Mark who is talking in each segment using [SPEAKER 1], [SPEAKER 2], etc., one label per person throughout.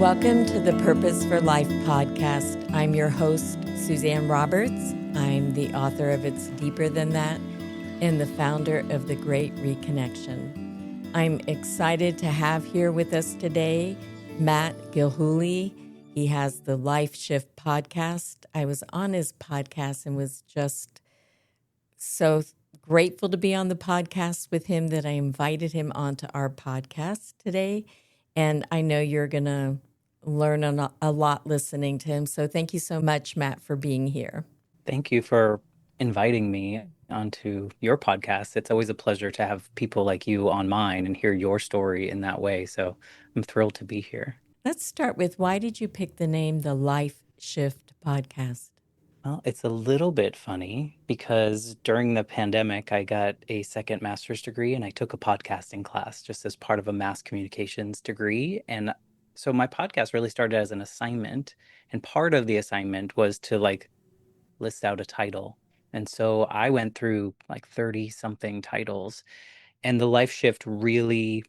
[SPEAKER 1] Welcome to the Purpose for Life podcast. I'm your host, Suzanne Roberts. I'm the author of It's Deeper Than That and the founder of The Great Reconnection. I'm excited to have here with us today Matt Gilhooly. He has the Life Shift podcast. I was on his podcast and was just so grateful to be on the podcast with him that I invited him onto our podcast today. And I know you're going to learn a lot listening to him. So thank you so much, Matt, for being here.
[SPEAKER 2] Thank you for inviting me onto your podcast. It's always a pleasure to have people like you on mine and hear your story in that way. So I'm thrilled to be here.
[SPEAKER 1] Let's start with, why did you pick the name the Life Shift podcast?
[SPEAKER 2] Well, it's a little bit funny because during the pandemic, I got a second master's degree and I took a podcasting class just as part of a mass communications degree. And so my podcast really started as an assignment. And part of the assignment was to list out a title. And so I went through like 30 something titles, and the life shift really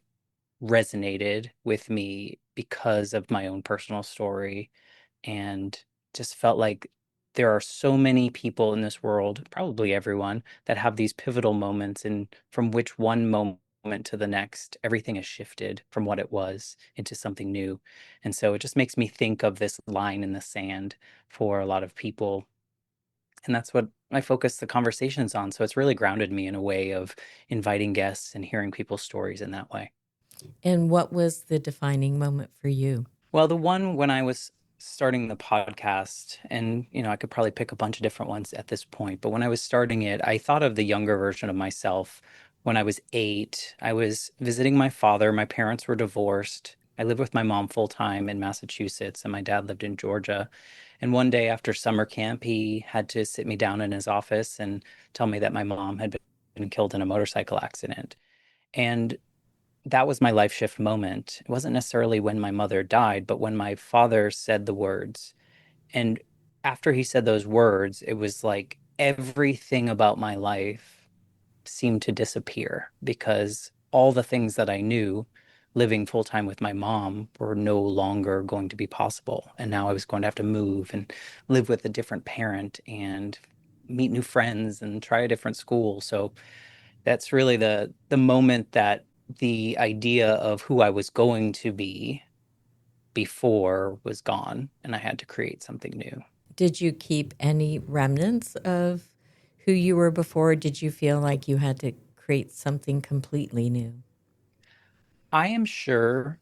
[SPEAKER 2] resonated with me because of my own personal story, and just felt like there are so many people in this world, probably everyone, that have these pivotal moments, and from which one moment to the next, everything has shifted from what it was into something new. And so it just makes me think of this line in the sand for a lot of people, and that's what I focus the conversations on. So it's really grounded me in a way of inviting guests and hearing people's stories in that way.
[SPEAKER 1] And what was the defining moment for you?
[SPEAKER 2] Well, the one when I was starting the podcast, and I could probably pick a bunch of different ones at this point, but when I was starting it, I thought of the younger version of myself. When I was 8, I was visiting my father. My parents were divorced. I lived with my mom full time in Massachusetts, and my dad lived in Georgia. And one day after summer camp, he had to sit me down in his office and tell me that my mom had been killed in a motorcycle accident. And that was my life shift moment. It wasn't necessarily when my mother died, but when my father said the words. And after he said those words, it was like everything about my life seemed to disappear, because all the things that I knew living full time with my mom were no longer going to be possible. And now I was going to have to move and live with a different parent and meet new friends and try a different school. So that's really the moment that the idea of who I was going to be before was gone, and I had to create something new.
[SPEAKER 1] Did you keep any remnants of who you were before? Or did you feel like you had to create something completely new?
[SPEAKER 2] I am sure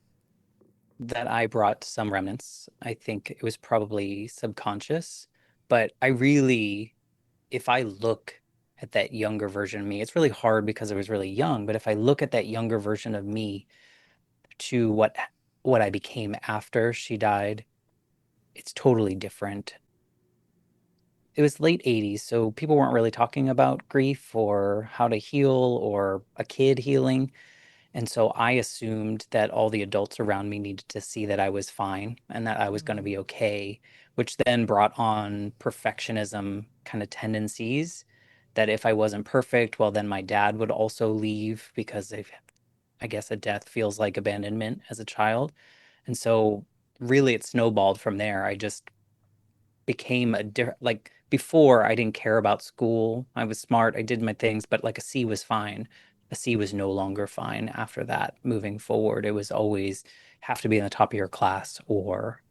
[SPEAKER 2] that I brought some remnants. I think it was probably subconscious, but I really, if I look at that younger version of me, it's really hard because I was really young, but if I look at that younger version of me to what I became after she died, it's totally different. It was late 80s, so people weren't really talking about grief or how to heal or a kid healing. And so I assumed that all the adults around me needed to see that I was fine and that I was going to be okay, which then brought on perfectionism kind of tendencies, that if I wasn't perfect, well, then my dad would also leave, because I guess a death feels like abandonment as a child. And so really it snowballed from there. I just became a different, like before I didn't care about school. I was smart, I did my things, but like a C was fine. A C was no longer fine after that. Moving forward, it was always have to be in the top of your class, or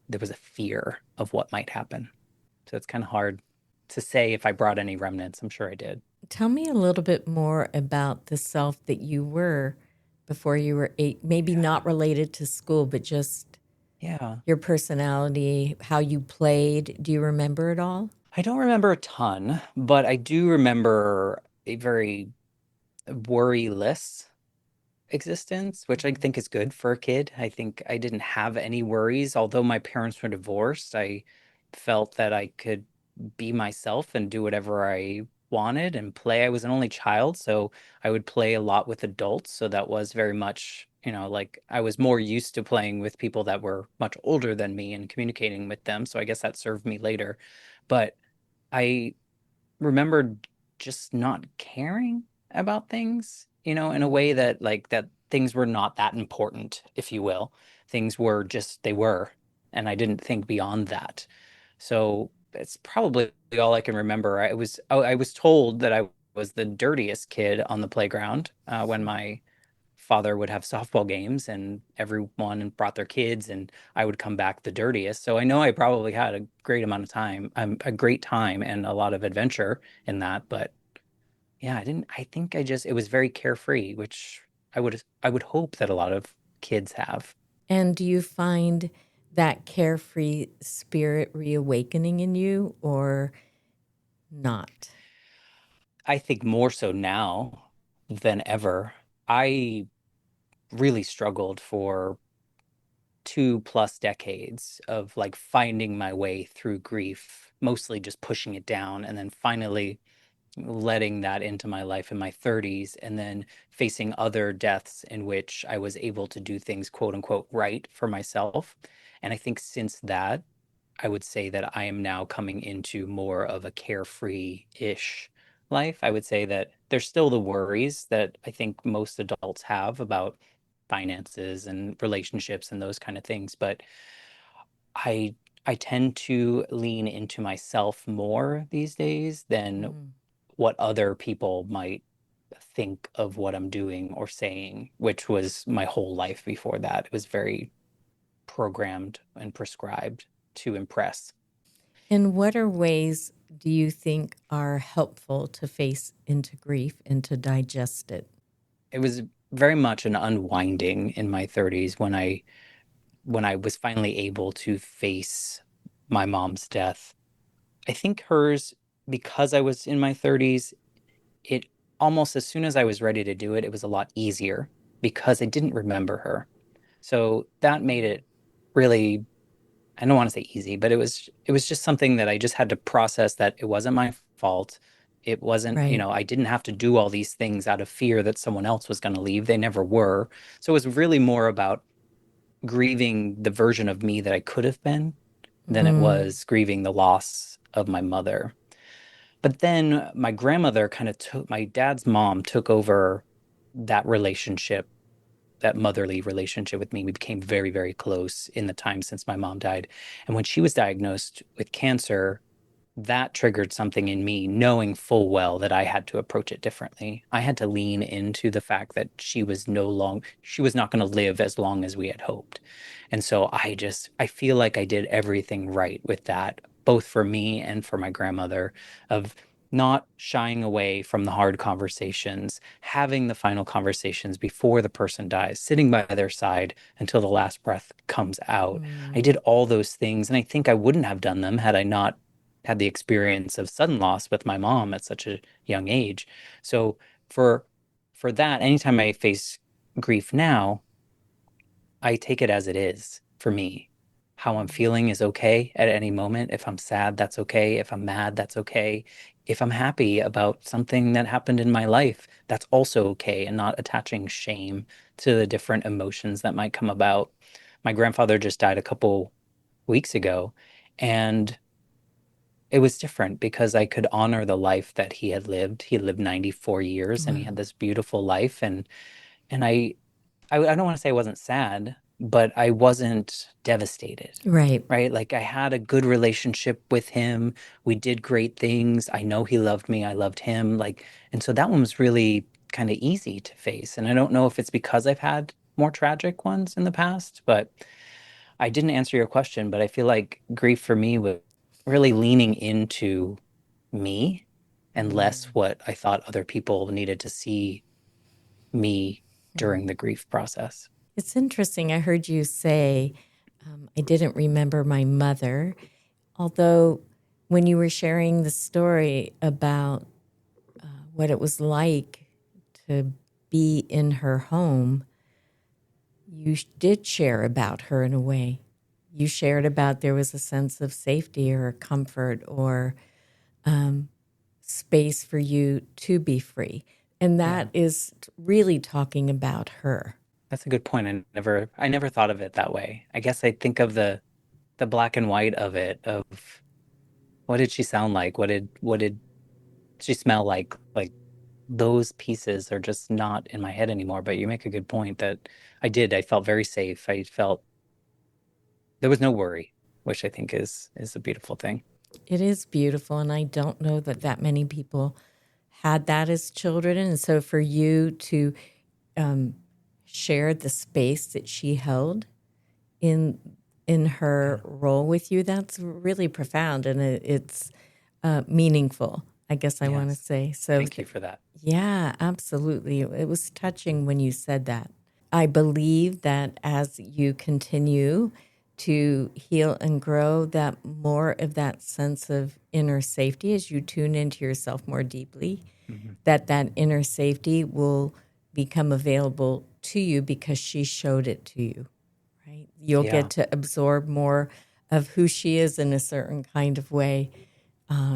[SPEAKER 2] there was a fear of what might happen. So it's kind of hard to say if I brought any remnants. I'm sure I did.
[SPEAKER 1] Tell me a little bit more about the self that you were before you were 8, maybe not related to school, but just
[SPEAKER 2] Yeah.
[SPEAKER 1] your personality, how you played. Do you remember it all?
[SPEAKER 2] I don't remember a ton, but I do remember a very worryless existence, which I think is good for a kid. I think I didn't have any worries. Although my parents were divorced, I felt that I could be myself and do whatever I wanted and play. I was an only child, so I would play a lot with adults. So that was very much, like I was more used to playing with people that were much older than me and communicating with them. So I guess that served me later. But I remembered just not caring about things, in a way that things were not that important, if you will. Things were just they were, and I didn't think beyond that. So it's probably all I can remember. I was told that I was the dirtiest kid on the playground when my father would have softball games and everyone brought their kids and I would come back the dirtiest. So I know I probably had a great amount of time, a great time and a lot of adventure in that. But yeah, I think it was very carefree, which I would hope that a lot of kids have.
[SPEAKER 1] And do you find that carefree spirit reawakening in you or not?
[SPEAKER 2] I think more so now than ever. I really struggled for 2+ decades of like finding my way through grief, mostly just pushing it down and then finally letting that into my life in my 30s and then facing other deaths in which I was able to do things quote unquote right for myself. And I think since that, I would say that I am now coming into more of a carefree-ish life. I would say that there's still the worries that I think most adults have about finances and relationships and those kind of things, but I I tend to lean into myself more these days than
[SPEAKER 1] Mm.
[SPEAKER 2] what other people might think of what I'm doing or saying, which was my whole life before that. It was very programmed and prescribed to impress.
[SPEAKER 1] In what are ways do you think are helpful to face into grief and to digest it?
[SPEAKER 2] It was very much an unwinding in my 30s when I was finally able to face my mom's death. I think hers, because I was in my 30s, it almost as soon as I was ready to do it, it was a lot easier because I didn't remember her. So that made it really, I don't want to say easy, but it was just something that I just had to process that it wasn't my fault. It wasn't, you
[SPEAKER 1] Right.
[SPEAKER 2] know, I didn't have to do all these things out of fear that someone else was going to leave. They never were. So it was really more about grieving the version of me that I could have been than it
[SPEAKER 1] Mm.
[SPEAKER 2] was grieving the loss of my mother. But then my grandmother kind of took my dad's mom took over that relationship, that motherly relationship with me. We became very, very close in the time since my mom died. And when she was diagnosed with cancer, that triggered something in me, knowing full well that I had to approach it differently. I had to lean into the fact that she was not going to live as long as we had hoped. And so I feel like I did everything right with that, both for me and for my grandmother, of not shying away from the hard conversations, having the final conversations before the person dies, sitting by their side until the last breath comes out. I
[SPEAKER 1] Mm.
[SPEAKER 2] did all those things, and I think I wouldn't have done them had I not had the experience of sudden loss with my mom at such a young age. So for for that, anytime I face grief now, I take it as it is for me. How I'm feeling is okay at any moment. If I'm sad, that's okay. If I'm mad, that's okay. If I'm happy about something that happened in my life, that's also okay, and not attaching shame to the different emotions that might come about. My grandfather just died a couple weeks ago, and it was different because I could honor the life that he had lived. He lived 94 years and he had
[SPEAKER 1] Wow.
[SPEAKER 2] this beautiful life, and I don't want to say I wasn't sad, but I wasn't devastated,
[SPEAKER 1] Right.
[SPEAKER 2] right? Like I had a good relationship with him. We did great things. I know he loved me. I loved him. Like, and so that one was really kind of easy to face. And I don't know if it's because I've had more tragic ones in the past, but I didn't answer your question, but I feel like grief for me was really leaning into me and less
[SPEAKER 1] Mm.
[SPEAKER 2] what I thought other people needed to see me during
[SPEAKER 1] Mm.
[SPEAKER 2] the grief process.
[SPEAKER 1] It's interesting. I heard you say, I didn't remember my mother, although when you were sharing the story about what it was like to be in her home, you did share about her in a way. You shared about there was a sense of safety or comfort or space for you to be free. And
[SPEAKER 2] Yeah,
[SPEAKER 1] that is really talking about her.
[SPEAKER 2] that's a good point. I never thought of it that way. I guess I think of the black and white of it, of what did she sound like? What did she smell like? Like those pieces are just not in my head anymore. But you make a good point that I felt very safe. I felt there was no worry, which I think is a beautiful thing.
[SPEAKER 1] It is beautiful, and I don't know that that many people had that as children. And so for you to um, share the space that she held in her
[SPEAKER 2] Yeah.
[SPEAKER 1] role with you, that's really profound, and it's meaningful, I guess I want to
[SPEAKER 2] Yes.
[SPEAKER 1] say. So,
[SPEAKER 2] Thank you for that.
[SPEAKER 1] yeah, absolutely. It was touching when you said that. I believe that as you continue to heal and grow, that more of that sense of inner safety as you tune into yourself more deeply,
[SPEAKER 2] Mhm.
[SPEAKER 1] that that inner safety will become available to you because she showed it to you, right? You'll get
[SPEAKER 2] Yeah.
[SPEAKER 1] to absorb more of who she is in a certain kind of way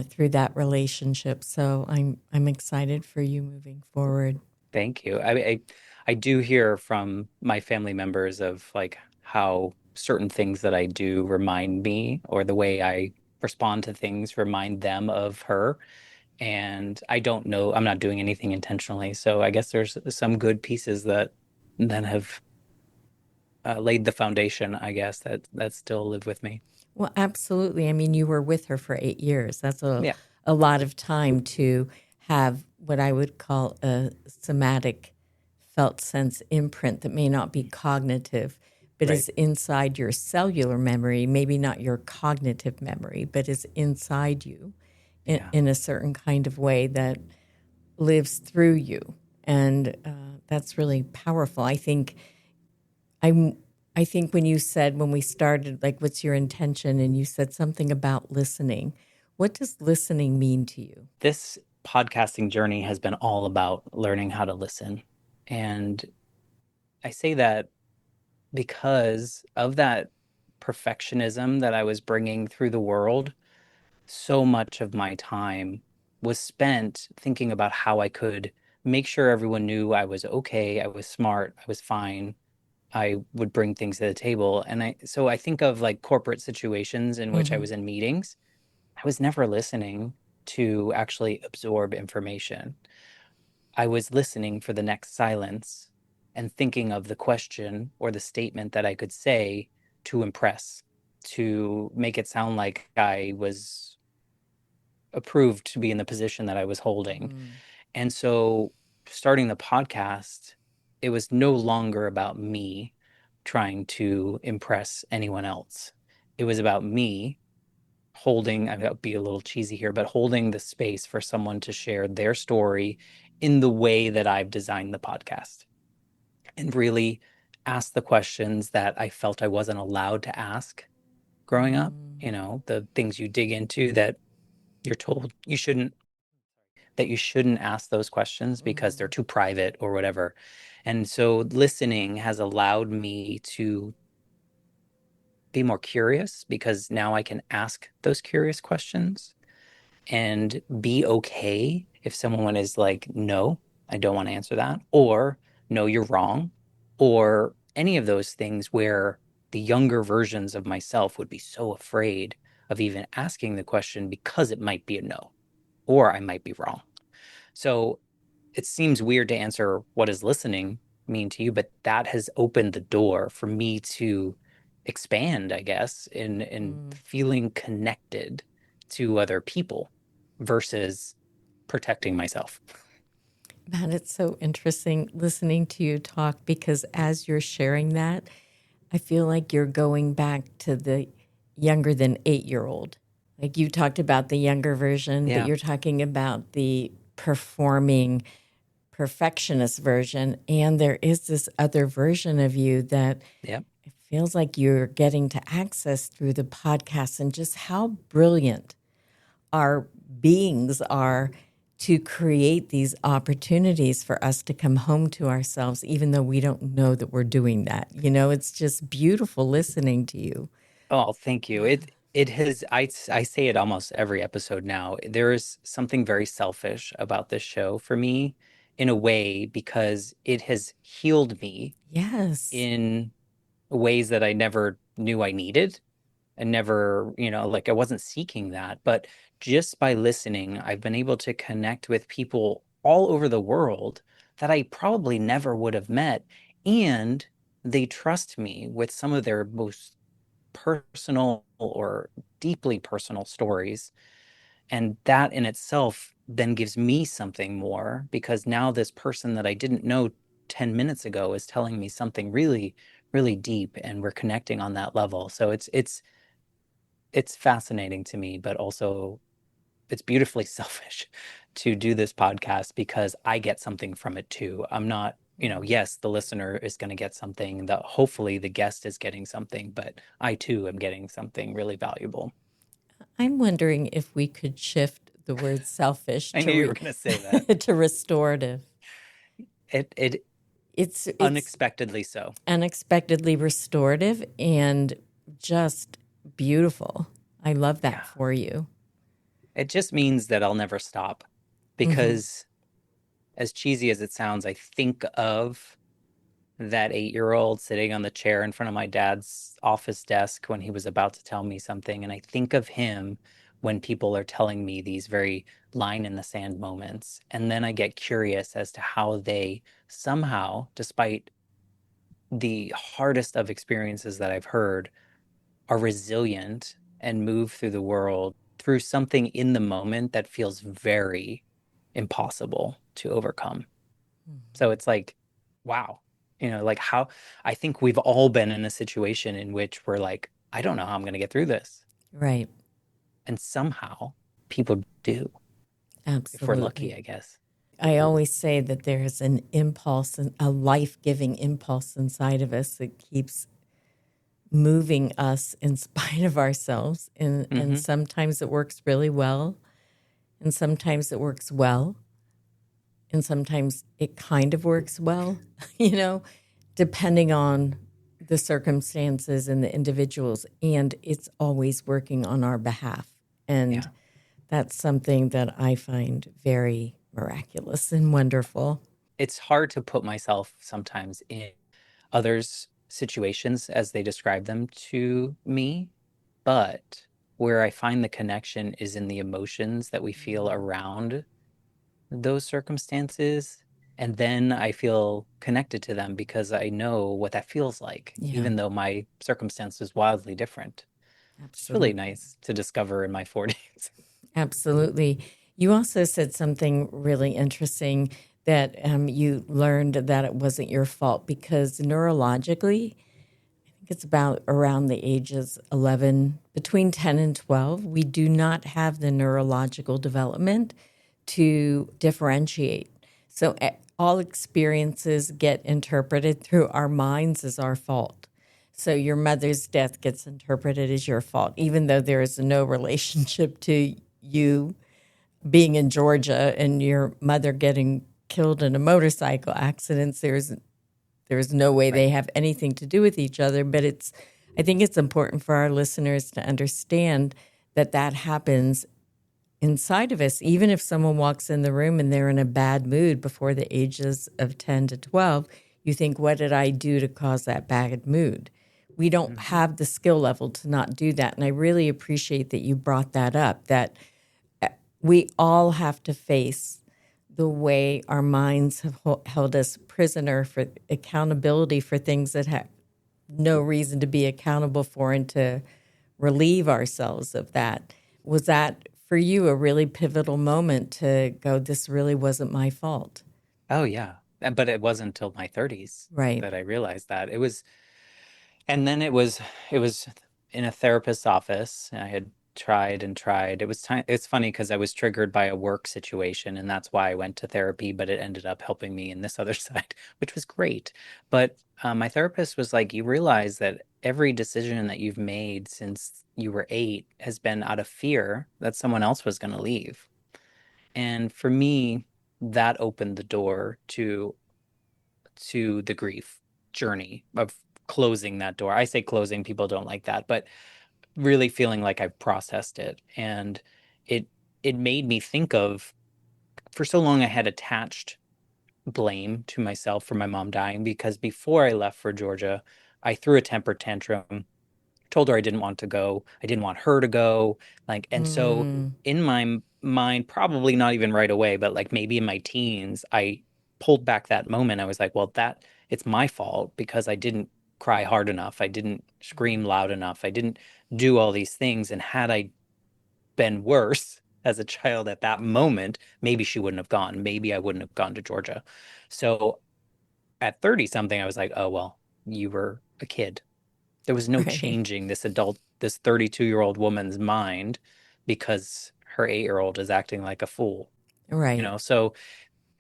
[SPEAKER 1] through that relationship. So I'm excited for you moving forward.
[SPEAKER 2] Thank you. I do hear from my family members of like how certain things that I do remind me, or the way I respond to things remind them of her. And I don't know, I'm not doing anything intentionally. So I guess there's some good pieces that then have laid the foundation, I guess, that still live with me.
[SPEAKER 1] Well, absolutely. I mean, you were with her for 8 years. That's
[SPEAKER 2] Yeah.
[SPEAKER 1] a lot of time to have what I would call a somatic felt sense imprint that may not be cognitive, but
[SPEAKER 2] Right.
[SPEAKER 1] is inside your cellular memory, maybe not your cognitive memory, but is inside you
[SPEAKER 2] Yeah.
[SPEAKER 1] in a certain kind of way that lives through you. And that's really powerful. I'm I think when you said when we started, like, what's your intention? And you said something about listening. What does listening mean to you?
[SPEAKER 2] This podcasting journey has been all about learning how to listen. And I say that because of that perfectionism that I was bringing through the world. So much of my time was spent thinking about how I could make sure everyone knew I was okay, I was smart, I was fine. I would bring things to the table. And so I think of like corporate situations in which I
[SPEAKER 1] Mm-hmm.
[SPEAKER 2] was in meetings. I was never listening to actually absorb information. I was listening for the next silence and thinking of the question or the statement that I could say to impress, to make it sound like I was approved to be in the position that I was holding.
[SPEAKER 1] Mm.
[SPEAKER 2] And so starting the podcast, it was no longer about me trying to impress anyone else. It was about me holding, I'll be a little cheesy here, but holding the space for someone to share their story in the way that I've designed the podcast, and really ask the questions that I felt I wasn't allowed to ask growing up.
[SPEAKER 1] Mm.
[SPEAKER 2] You know, the things you dig into that you're told you shouldn't, that you shouldn't ask those questions because they're
[SPEAKER 1] Mm.
[SPEAKER 2] too private or whatever. And so listening has allowed me to be more curious because now I can ask those curious questions and be okay if someone is like, no, I don't want to answer that, or no, you're wrong, or any of those things where the younger versions of myself would be so afraid of even asking the question because it might be a no, or I might be wrong. So it seems weird to answer what does listening mean to you, but that has opened the door for me to expand, I guess, in
[SPEAKER 1] Mm.
[SPEAKER 2] feeling connected to other people versus protecting myself.
[SPEAKER 1] Man, it's so interesting listening to you talk because as you're sharing that, I feel like you're going back to the younger than 8 year old. Like you talked about the younger version, but
[SPEAKER 2] Yeah.
[SPEAKER 1] you're talking about the performing perfectionist version. And there is this other version of you that
[SPEAKER 2] Yeah.
[SPEAKER 1] it feels like you're getting to access through the podcast, and just how brilliant our beings are to create these opportunities for us to come home to ourselves, even though we don't know that we're doing that. You know, it's just beautiful listening to you.
[SPEAKER 2] Oh, thank you. It has I say it almost every episode now. There is something very selfish about this show for me in a way because it has healed me
[SPEAKER 1] Yes.
[SPEAKER 2] in ways that I never knew I needed, and never, like I wasn't seeking that. But just by listening, I've been able to connect with people all over the world that I probably never would have met. And they trust me with some of their most personal or deeply personal stories. And that in itself then gives me something more because now this person that I didn't know 10 minutes ago is telling me something really, really deep and we're connecting on that level. So it's fascinating to me, but also it's beautifully selfish to do this podcast because I get something from it too. I'm not, yes, the listener is going to get something that hopefully the guest is getting something, but I too am getting something really valuable.
[SPEAKER 1] I'm wondering if we could shift the word selfish
[SPEAKER 2] I knew you were going to say that.
[SPEAKER 1] to restorative.
[SPEAKER 2] It
[SPEAKER 1] It's
[SPEAKER 2] unexpectedly so.
[SPEAKER 1] unexpectedly restorative and just beautiful. I love that
[SPEAKER 2] Yeah.
[SPEAKER 1] for you.
[SPEAKER 2] It just means that I'll never stop
[SPEAKER 1] Hmm.
[SPEAKER 2] because as cheesy as it sounds, I think of that 8-year-old sitting on the chair in front of my dad's office desk when he was about to tell me something. And I think of him when people are telling me these very line in the sand moments. And then I get curious as to how they somehow, despite the hardest of experiences that I've heard, are resilient and move through the world through something in the moment that feels very impossible to overcome. So it's like, wow, like how I think we've all been in a situation in which we're like, I don't know how I'm going to get through this.
[SPEAKER 1] Right.
[SPEAKER 2] And somehow people do, if we're lucky,
[SPEAKER 1] Absolutely.
[SPEAKER 2] I guess.
[SPEAKER 1] I always say that there's an impulse, a life giving impulse inside of us that keeps moving us in spite of ourselves. And
[SPEAKER 2] Hmm.
[SPEAKER 1] sometimes it works really well, and sometimes it works well, and sometimes it kind of works well, you know, depending on the circumstances and the individuals. And it's always working on our behalf. And
[SPEAKER 2] Yeah.
[SPEAKER 1] that's something that I find very miraculous and wonderful.
[SPEAKER 2] It's hard to put myself sometimes in others' situations as they describe them to me, but where I find the connection is in the emotions that we feel around those circumstances. And then I feel connected to them because I know what that feels like,
[SPEAKER 1] Yeah,
[SPEAKER 2] even though my circumstance is wildly different. It's really
[SPEAKER 1] absolutely.
[SPEAKER 2] nice to discover in my 40s.
[SPEAKER 1] Absolutely. You also said something really interesting that you learned that it wasn't your fault because neurologically, I think it's about around the ages 11, between 10 and 12, we do not have the neurological development to differentiate. So all experiences get interpreted through our minds as our fault. So your mother's death gets interpreted as your fault, even though there is no relationship to you being in Georgia and your mother getting killed in a motorcycle accident. There's no way
[SPEAKER 2] Right.
[SPEAKER 1] they have anything to do with each other. But I think it's important for our listeners to understand that that happens inside of us. Even if someone walks in the room and they're in a bad mood before the ages of 10 to 12, you think, what did I do to cause that bad mood? We don't
[SPEAKER 2] Hmm.
[SPEAKER 1] have the skill level to not do that. And I really appreciate that you brought that up, that we all have to face the way our minds have held us prisoner for accountability for things that have no reason to be accountable for and to relieve ourselves of that. Was that for you a really pivotal moment to go, this really wasn't my fault?
[SPEAKER 2] Oh, yeah. But it wasn't until my 30s
[SPEAKER 1] Right.
[SPEAKER 2] that I realized that. And then it was in a therapist's office. I had tried and tried. It's funny because I was triggered by a work situation, and that's why I went to therapy, but it ended up helping me in this other side, which was great. But my therapist was like, you realize that every decision that you've made since you were 8 has been out of fear that someone else was going to leave. And for me, that opened the door to the grief journey of closing that door. I say closing, people don't like that, but really feeling like I've processed it. And it it made me think of, for so long I had attached blame to myself for my mom dying because before I left for Georgia, I threw a temper tantrum, told her I didn't want to go. I didn't want her to go. Like, and so
[SPEAKER 1] Mm,
[SPEAKER 2] in my mind, probably not even right away, but like maybe in my teens, I pulled back that moment. I was like, well, that it's my fault because I didn't cry hard enough. I didn't scream loud enough. I didn't do all these things. And had I been worse as a child at that moment, maybe she wouldn't have gone. Maybe I wouldn't have gone to Georgia. So at 30 something, I was like, oh, well, you were a kid. There was no
[SPEAKER 1] Right.
[SPEAKER 2] changing this 32-year-old woman's mind because her 8-year-old is acting like a fool,
[SPEAKER 1] Right.
[SPEAKER 2] So,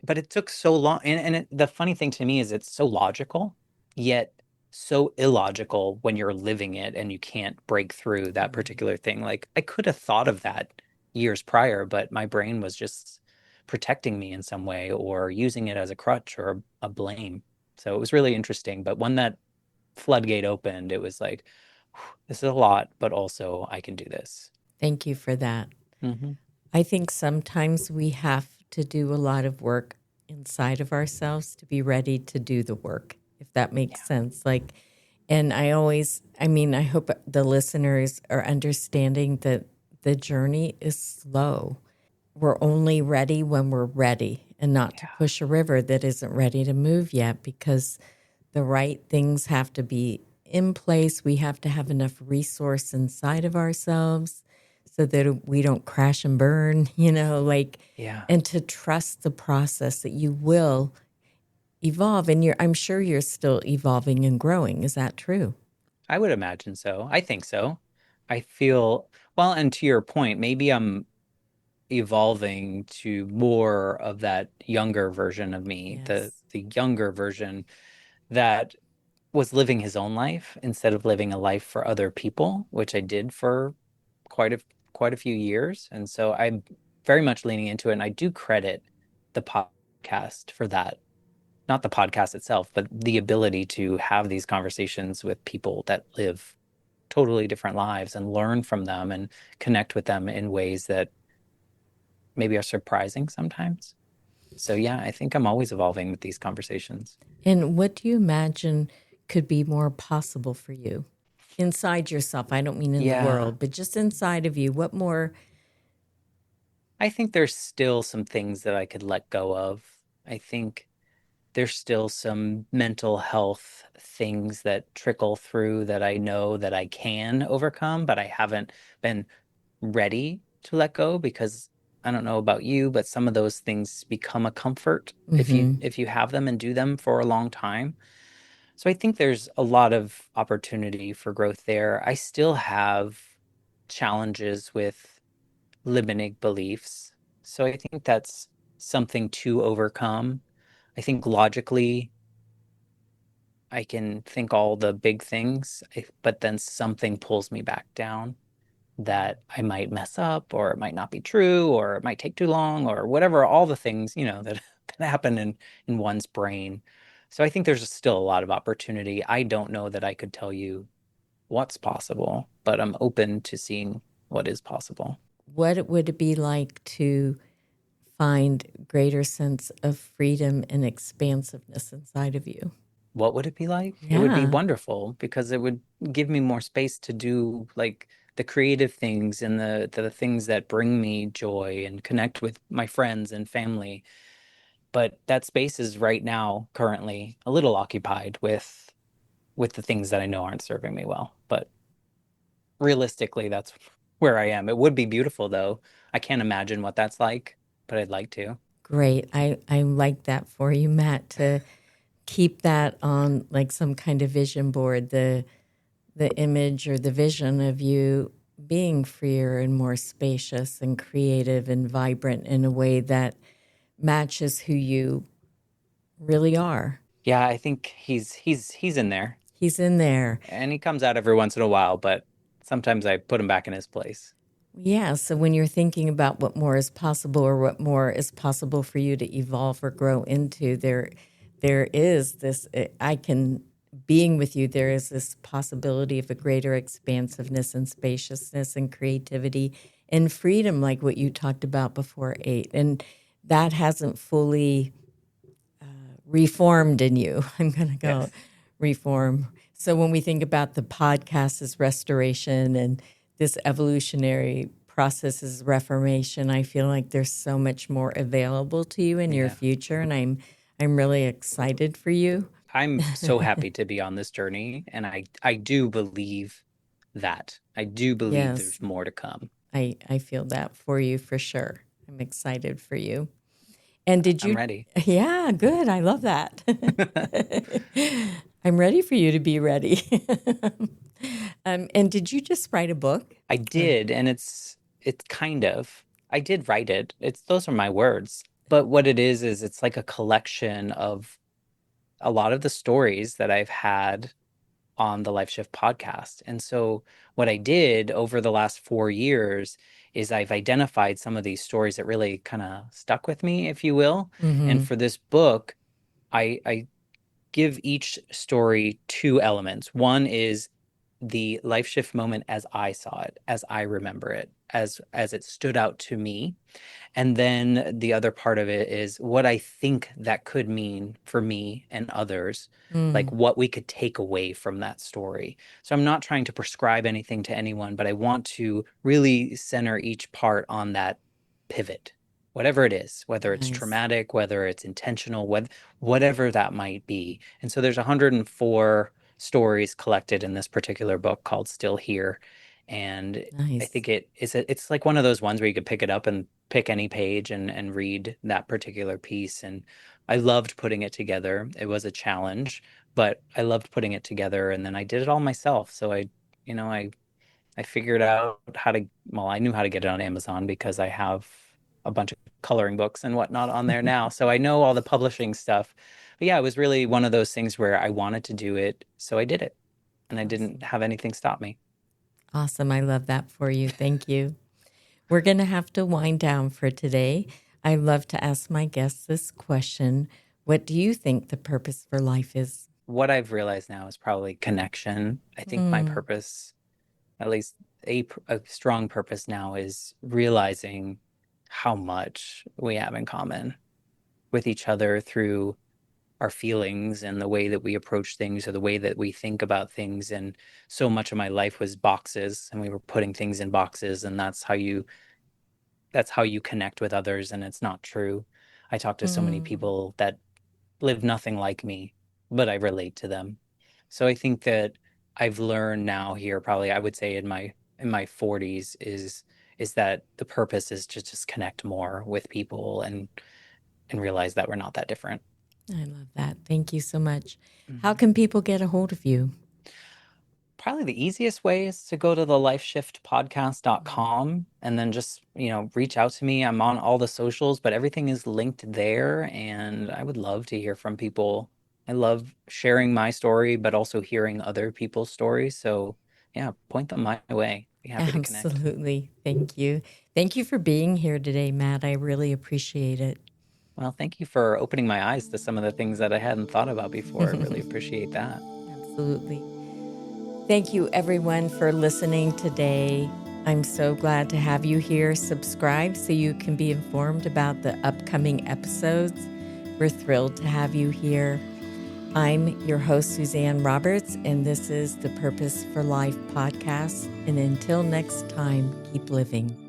[SPEAKER 2] but it took so long. The funny thing to me is it's so logical, yet so illogical when you're living it and you can't break through that
[SPEAKER 1] Right.
[SPEAKER 2] particular thing. Like I could have thought of that years prior, but my brain was just protecting me in some way or using it as a crutch or a blame. So it was really interesting. But when that floodgate opened, it was like, this is a lot, but also I can do this.
[SPEAKER 1] Thank you for that.
[SPEAKER 2] Hmm.
[SPEAKER 1] I think sometimes we have to do a lot of work inside of ourselves to be ready to do the work, if that makes
[SPEAKER 2] Yeah.
[SPEAKER 1] sense. Like, and I mean, I hope the listeners are understanding that the journey is slow. We're only ready when we're ready and not to
[SPEAKER 2] Yeah.
[SPEAKER 1] push a river that isn't ready to move yet because the right things have to be in place. We have to have enough resource inside of ourselves so that we don't crash and burn, like,
[SPEAKER 2] Yeah.
[SPEAKER 1] and to trust the process that you will evolve. And I'm sure you're still evolving and growing. Is that true?
[SPEAKER 2] I would imagine so. I think so. I feel, well, and to your point, maybe I'm evolving to more of that younger version of me, the
[SPEAKER 1] Yes.
[SPEAKER 2] the younger version that was living his own life instead of living a life for other people, which I did for quite a quite a few years. And so I'm very much leaning into it. And I do credit the podcast for that. Not the podcast itself, but the ability to have these conversations with people that live totally different lives and learn from them and connect with them in ways that maybe are surprising sometimes. So yeah, I think I'm always evolving with these conversations.
[SPEAKER 1] And what do you imagine could be more possible for you inside yourself? I don't mean in the
[SPEAKER 2] Yeah,
[SPEAKER 1] world, but just inside of you. What more?
[SPEAKER 2] I think there's still some things that I could let go of. I think there's still some mental health things that trickle through that I know that I can overcome, but I haven't been ready to let go because I don't know about you, but some of those things become a comfort
[SPEAKER 1] Mm-hmm.
[SPEAKER 2] if you have them and do them for a long time. So I think there's a lot of opportunity for growth there. I still have challenges with limiting beliefs. So I think that's something to overcome. I think logically, I can think all the big things, but then something pulls me back down that I might mess up or it might not be true or it might take too long or whatever, all the things, that, that happen in one's brain. So I think there's still a lot of opportunity. I don't know that I could tell you what's possible, but I'm open to seeing what is possible.
[SPEAKER 1] What would it be like to find greater sense of freedom and expansiveness inside of you?
[SPEAKER 2] What would it be like? It would be
[SPEAKER 1] Yeah.
[SPEAKER 2] wonderful because it would give me more space to do like the creative things and the things that bring me joy and connect with my friends and family. But that space is right now currently a little occupied with the things that I know aren't serving me well. But realistically, that's where I am. It would be beautiful though. I can't imagine what that's like, but I'd like to.
[SPEAKER 1] Great. I like that for you, Matt, to keep that on like some kind of vision board, the image or the vision of you being freer and more spacious and creative and vibrant in a way that matches who you really are.
[SPEAKER 2] Yeah, I think he's in there.
[SPEAKER 1] He's in there.
[SPEAKER 2] And he comes out every once in a while, but sometimes I put him back in his place.
[SPEAKER 1] Yeah. So when you're thinking about what more is possible or what more is possible for you to evolve or grow into, there is this, I can, being with you, there is this possibility of a greater expansiveness and spaciousness and creativity and freedom, like what you talked about before 8. And that hasn't fully reformed in you. I'm going to go
[SPEAKER 2] Yes.
[SPEAKER 1] reform. So when we think about the podcast as restoration and this evolutionary processes reformation, I feel like there's so much more available to you in your
[SPEAKER 2] Yeah.
[SPEAKER 1] future, and I'm really excited for you.
[SPEAKER 2] I'm so happy to be on this journey, and I do believe that. I do believe
[SPEAKER 1] Yes,
[SPEAKER 2] there's more to come.
[SPEAKER 1] I feel that for you for sure. I'm excited for you. And did
[SPEAKER 2] I'm
[SPEAKER 1] you?
[SPEAKER 2] ready.
[SPEAKER 1] Yeah, good. I love that. I'm ready for you to be ready. And did you just write a book?
[SPEAKER 2] I
[SPEAKER 1] Or
[SPEAKER 2] did, and it's kind of I did write it. It's those are my words. But what it is it's like a collection of a lot of the stories that I've had on the Life Shift podcast. And so what I did over the last 4 years is I've identified some of these stories that really kind of stuck with me, if you will. And
[SPEAKER 1] mm-hmm,
[SPEAKER 2] for this book, I give each story two elements. One is the life shift moment as I saw it, as I remember it, as it stood out to me. And then the other part of it is what I think that could mean for me and others, like
[SPEAKER 1] mm,
[SPEAKER 2] what we could take away from that story. So I'm not trying to prescribe anything to anyone, but I want to really center each part on that pivot, whatever it is, whether it's
[SPEAKER 1] nice.
[SPEAKER 2] traumatic, whether it's intentional, whatever that might be. And so there's 104 stories collected in this particular book called Still Here. And I
[SPEAKER 1] Nice.
[SPEAKER 2] think it's like one of those ones where you could pick it up and pick any page and read that particular piece. And I loved putting it together. It was a challenge, but I loved putting it together. And then I did it all myself. So you know, I figured out how to, well, I knew how to get it on Amazon because I have a bunch of coloring books and whatnot on there now. So I know all the publishing stuff. But yeah, it was really one of those things where I wanted to do it. So I did it and I didn't
[SPEAKER 1] Awesome.
[SPEAKER 2] have anything stop me.
[SPEAKER 1] Awesome. I love that for you. Thank you. We're going to have to wind down for today. I love to ask my guests this question. What do you think the purpose for life is?
[SPEAKER 2] What I've realized now is probably connection. I think my
[SPEAKER 1] Mm,
[SPEAKER 2] purpose, at least a strong purpose now, is realizing how much we have in common with each other through our feelings and the way that we approach things or the way that we think about things. And so much of my life was boxes, and we were putting things in boxes, and that's how you connect with others, and it's not true. I talk to so many
[SPEAKER 1] mm,
[SPEAKER 2] people that live nothing like me, but I relate to them. So I think that I've learned now here, probably I would say in my 40s, is that the purpose is to just connect more with people and realize that we're not that different.
[SPEAKER 1] I love that. Thank you so much. How
[SPEAKER 2] Mhm.
[SPEAKER 1] can people get a hold of you?
[SPEAKER 2] Probably the easiest way is to go to the lifeshiftpodcast.com and then just, reach out to me. I'm on all the socials, but everything is linked there. And I would love to hear from people. I love sharing my story, but also hearing other people's stories. So, yeah, point them my way. Be happy to connect.
[SPEAKER 1] Absolutely. Thank you. Thank you for being here today, Matt. I really appreciate it.
[SPEAKER 2] Well, thank you for opening my eyes to some of the things that I hadn't thought about before. I really appreciate that.
[SPEAKER 1] Absolutely. Thank you, everyone, for listening today. I'm so glad to have you here. Subscribe so you can be informed about the upcoming episodes. We're thrilled to have you here. I'm your host, Suzanne Roberts, and this is the Purpose for Life podcast. And until next time, keep living.